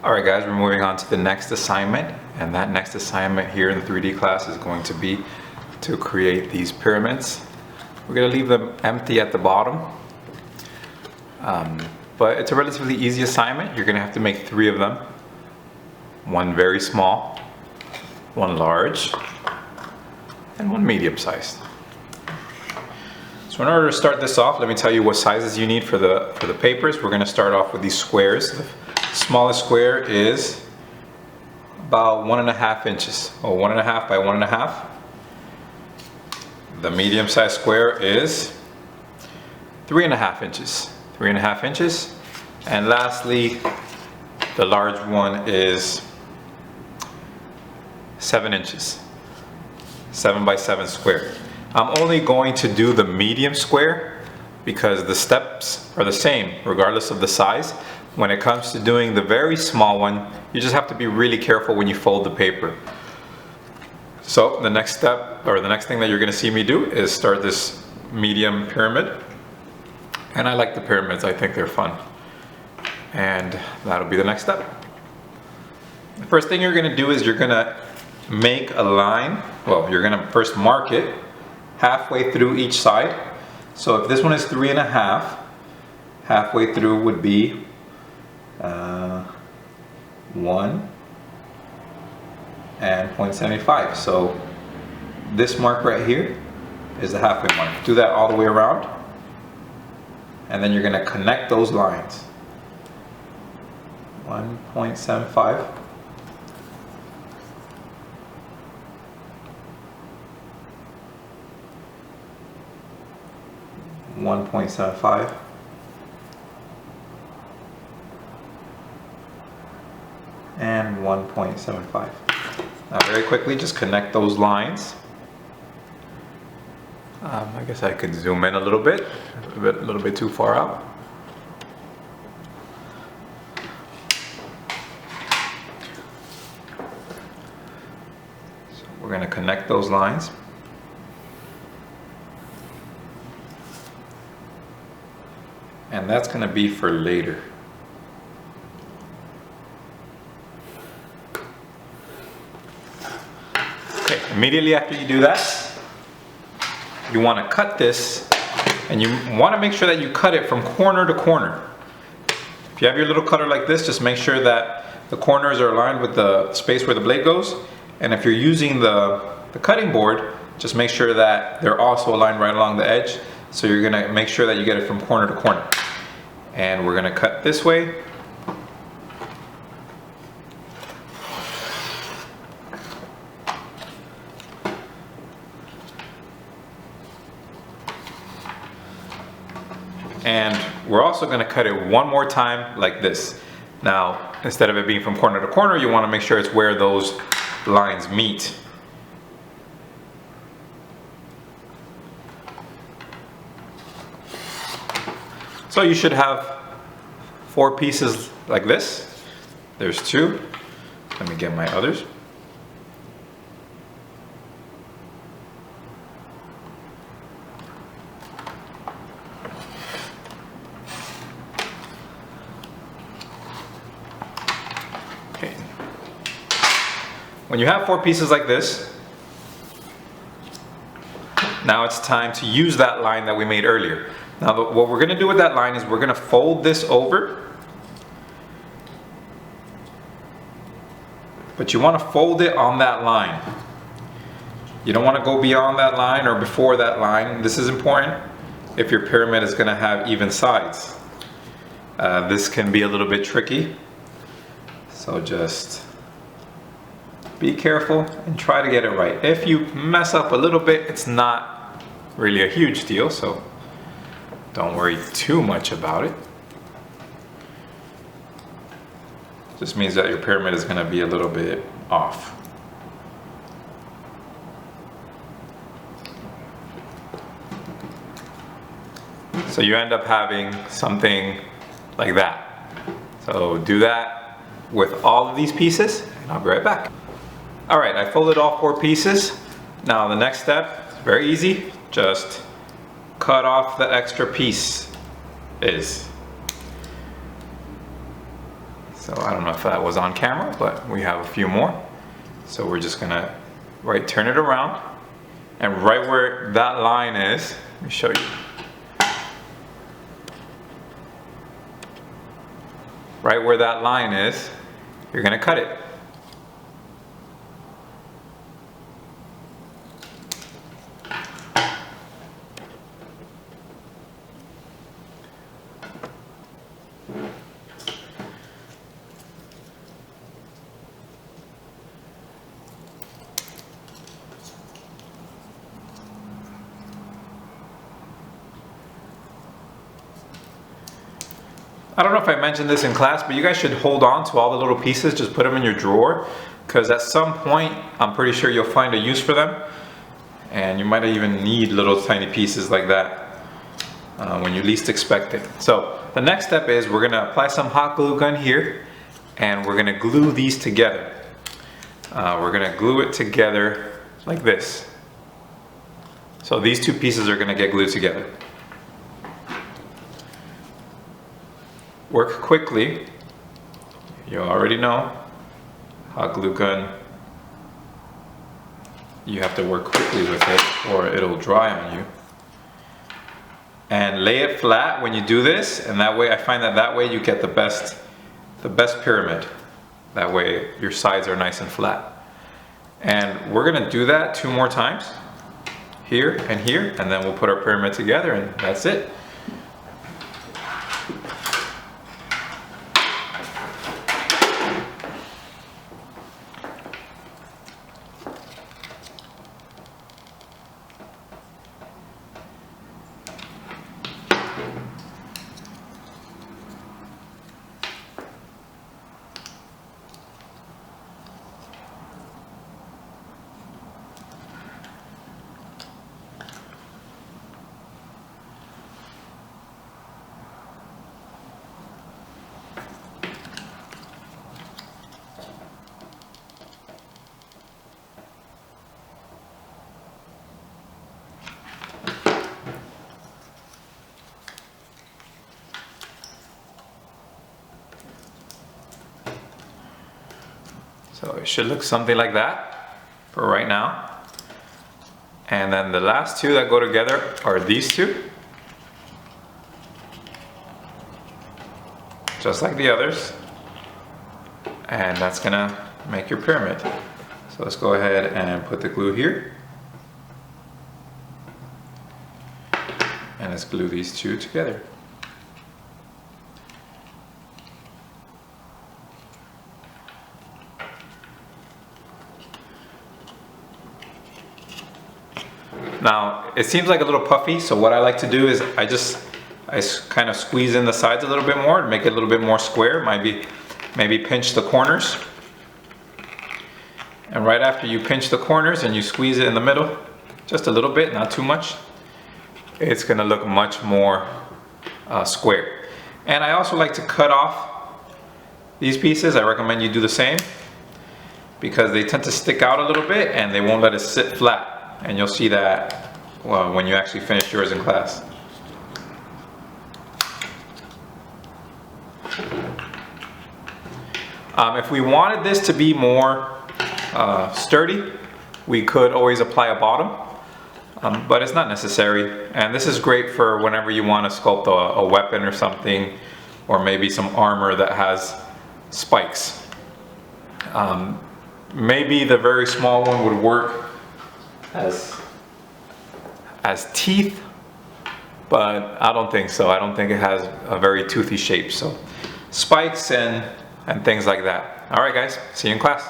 Alright guys, we're moving on to the next assignment, and that next assignment here in the 3D class is going to be to create these pyramids. We're going to leave them empty at the bottom, but it's a relatively easy assignment. You're going to have to make 3 of them. One very small, one large, and one medium sized. So in order to start this off, let me tell you what sizes you need for the papers. We're going to start off with these squares. The smallest square is about 1.5 inches, or 1.5 by 1.5. The medium sized square is 3.5 inches, 3.5 inches. And lastly, the large one is 7 inches, 7 by 7 square. I'm only going to do the medium square because the steps are the same regardless of the size. When it comes to doing the very small one, you just have to be really careful when you fold the paper. So the next step, or the next thing that you're going to see me do, is start this medium pyramid. And I like the pyramids, I think they're fun. And that'll be the next step. The first thing you're going to do is you're going to make a line. Well, you're going to first mark it halfway through each side. So if this one is 3.5, halfway through would be 1 and 0.75. So this mark right here is the halfway mark. Do that all the way around, and then you're going to connect those lines. 1.75. 1.75. And 1.75. Now very quickly, just connect those lines. I guess I could zoom in a little bit too far out. So we're going to connect those lines. And that's going to be for later. Immediately after you do that, you want to cut this, and you want to make sure that you cut it from corner to corner. If you have your little cutter like this, just make sure that the corners are aligned with the space where the blade goes. And if you're using the cutting board, just make sure that they're also aligned right along the edge. So you're going to make sure that you get it from corner to corner. And we're going to cut this way. And we're also going to cut it one more time like this. Now, instead of it being from corner to corner, you want to make sure it's where those lines meet. So you should have 4 pieces like this. There's 2. Let me get my others. Okay. When you have 4 pieces like this, now it's time to use that line that we made earlier. Now what we're going to do with that line is we're going to fold this over, but you want to fold it on that line. You don't want to go beyond that line or before that line. This is important if your pyramid is going to have even sides. This can be a little bit tricky, so just be careful and try to get it right. If you mess up a little bit, it's not really a huge deal, so don't worry too much about it. Just means that your pyramid is going to be a little bit off. So you end up having something like that. So do that with all of these pieces, and I'll be right back. Alright, I folded all 4 pieces. Now the next step is very easy. Just cut off the extra piece. So I don't know if that was on camera, but we have a few more. So we're just gonna turn it around, and right where that line is, let me show you. Right where that line is, you're gonna cut it. I don't know if I mentioned this in class, but you guys should hold on to all the little pieces, just put them in your drawer, because at some point, I'm pretty sure you'll find a use for them, and you might even need little tiny pieces like that when you least expect it. So the next step is we're gonna apply some hot glue gun here, and we're gonna glue these together. We're gonna glue it together like this. So these two pieces are gonna get glued together. Work quickly. You already know, hot glue gun, you have to work quickly with it or it'll dry on you. And lay it flat when you do this, and that way, I find that way you get the best pyramid. That way your sides are nice and flat. And we're gonna do that 2 more times, here, and then we'll put our pyramid together, and that's it. So it should look something like that for right now. And then the last 2 that go together are these 2. Just like the others. And that's gonna make your pyramid. So let's go ahead and put the glue here. And let's glue these 2 together. Now, it seems like a little puffy, so what I like to do is I kind of squeeze in the sides a little bit more to make it a little bit more square, maybe pinch the corners. And right after you pinch the corners and you squeeze it in the middle, just a little bit, not too much, it's gonna look much more square. And I also like to cut off these pieces. I recommend you do the same, because they tend to stick out a little bit and they won't let it sit flat. And you'll see that when you actually finish yours in class. If we wanted this to be more sturdy, we could always apply a bottom, but it's not necessary. And this is great for whenever you want to sculpt a weapon or something, or maybe some armor that has spikes. Maybe the very small one would work as teeth, but I don't think so. I don't think it has a very toothy shape. So spikes and things like that. All right, guys, see you in class.